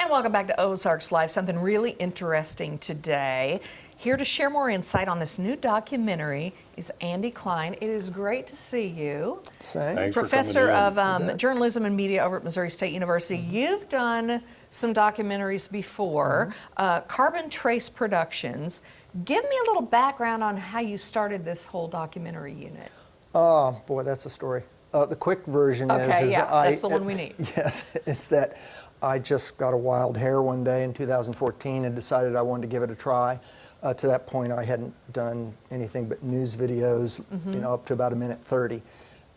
And welcome back to Ozarks Live. Something really interesting today. Here to share more insight on this new documentary is Andy Klein. It is great to see you. Same. Thanks Professor for coming in. of journalism and media over at Missouri State University. You've done some documentaries before, Carbon Trace Productions. Give me a little background on how you started this whole documentary unit. Oh, boy, that's a story. The quick version is yeah, that that's the one we need. Yes, is that I just got a wild hair one day in 2014 and decided I wanted to give it a try. To that point, I hadn't done anything but news videos, you know, up to about 1:30.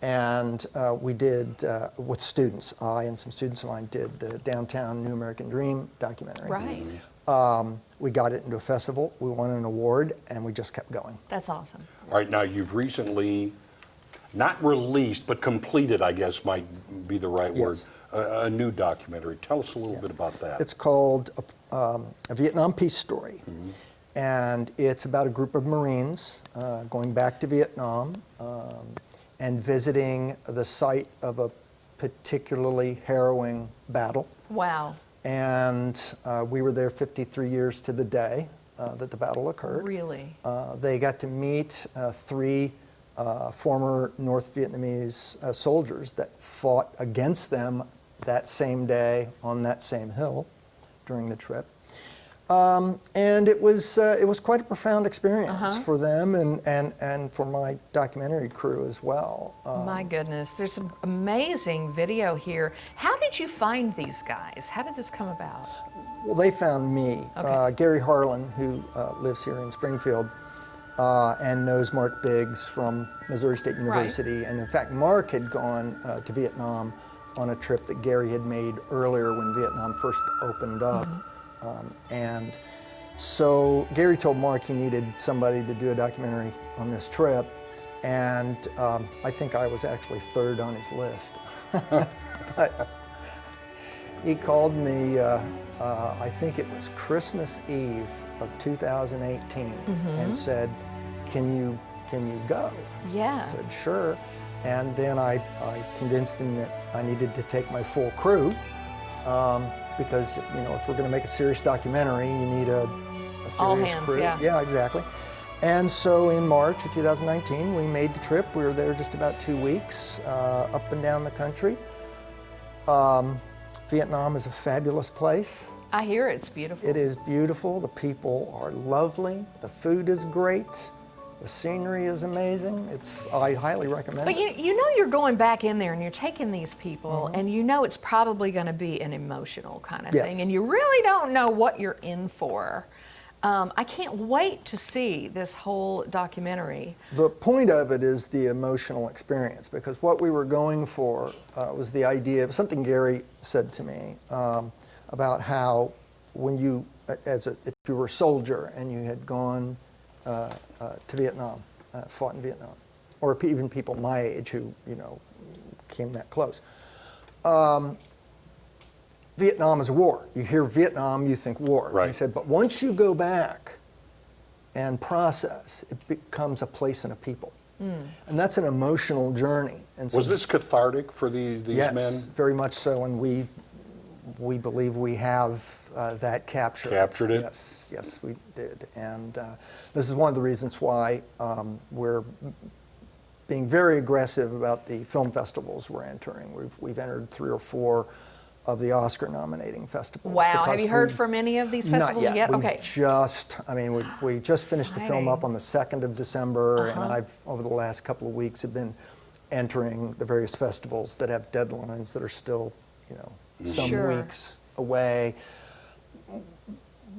And we did, with students, I and some students of mine did the Downtown New American Dream documentary. Right. We got it into a festival, we won an award, and we just kept going. That's awesome. All right, now you've recently, not released, but completed, I guess might be the right word, a new documentary. Tell us a little bit about that. It's called A Vietnam Peace Story. And it's about a group of Marines going back to Vietnam and visiting the site of a particularly harrowing battle. Wow. And we were there 53 years to the day that the battle occurred. Really? They got to meet three former North Vietnamese soldiers that fought against them that same day on that same hill during the trip. And it was quite a profound experience for them and for my documentary crew as well. My goodness, there's some amazing video here. How did you find these guys? How did this come about? Well, they found me. Okay. Gary Harlan, who lives here in Springfield, and knows Mark Biggs from Missouri State University. And in fact, Mark had gone to Vietnam on a trip that Gary had made earlier when Vietnam first opened up. And so Gary told Mark he needed somebody to do a documentary on this trip, and I think I was actually third on his list. But he called me, I think it was Christmas Eve of 2018, and said, can you go? Yeah. I said, sure. And then I convinced him that I needed to take my full crew. Because, you know, if we're going to make a serious documentary, you need a serious all hands, crew. Yeah, exactly. And so in March of 2019, we made the trip. We were there just about 2 weeks, up and down the country. Vietnam is a fabulous place. I hear it's beautiful. It is beautiful. The people are lovely. The food is great. The scenery is amazing. I highly recommend it. But you know you're going back in there and you're taking these people and you know it's probably going to be an emotional kind of thing, and you really don't know what you're in for. I can't wait to see this whole documentary. The point of it is the emotional experience, because what we were going for was the idea of something Gary said to me about how when you, if you were a soldier and you had gone to Vietnam, fought in Vietnam, or even people my age who, you know, came that close. Vietnam is a war. You hear Vietnam, you think war. Right. He said, but once you go back and process, it becomes a place and a people. And that's an emotional journey. And so Was this cathartic for these yes, men? very much so, and we believe we have that captured. Captured it? Yes, we did. And this is one of the reasons why we're being very aggressive about the film festivals we're entering. We've entered 3 or 4 of the Oscar nominating festivals. Wow, have you heard from any of these festivals not yet? Okay. We just finished the film up Exciting. on the 2nd of December, and I've, over the last couple of weeks, have been entering the various festivals that have deadlines that are still, you know, some Sure. weeks away.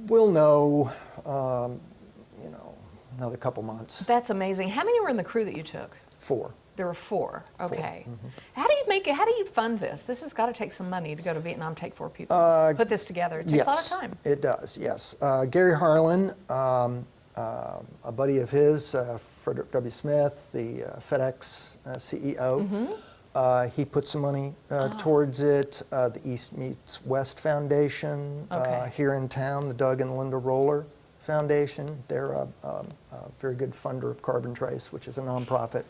We'll know, you know, another couple months. That's amazing. How many were in the crew that you took? 4. There were 4. Okay. How do you make it? How do you fund this? This has got to take some money to go to Vietnam, take 4 people, put this together. It takes a lot of time. It does, yes. Gary Harlan, a buddy of his, Frederick W. Smith, the FedEx CEO, he put some money towards it. The East Meets West Foundation here in town, the Doug and Linda Roller Foundation, they're a very good funder of Carbon Trace, which is a nonprofit.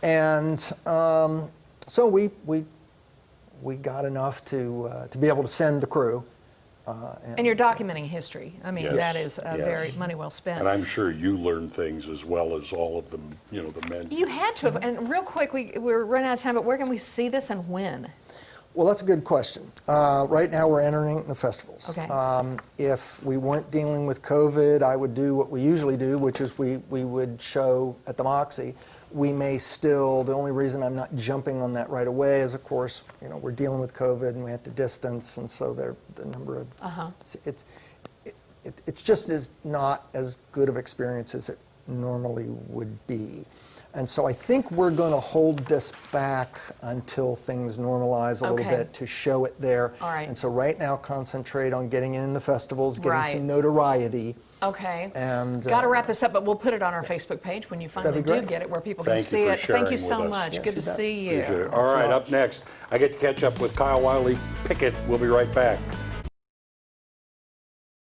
And so we got enough to be able to send the crew And you're documenting history. I mean, Yes, that is yes. very money well spent. And I'm sure you learned things as well as all of them, you know, the men. You had to have. And real quick, we're running out of time, but where can we see this and when? Well, that's a good question. Right now, we're entering the festivals. Okay. If we weren't dealing with COVID, I would do what we usually do, which is we would show at the Moxie. We may still, the only reason I'm not jumping on that right away is, of course, you know, we're dealing with COVID and we have to distance, and so the number of, it's just not as good of experience as it normally would be. And so I think we're going to hold this back until things normalize a little bit to show it there. All right. And so right now, concentrate on getting in the festivals, getting Right. some notoriety. Okay. And Got to wrap this up, but we'll put it on our Facebook page when you finally That'd do be great. get it, where people Thank can see you for it. sharing Thank you so with us. much. Yes, Good you to bet. see you. Appreciate it. All right, up next, I get to catch up with Kyle Wiley Pickett. We'll be right back.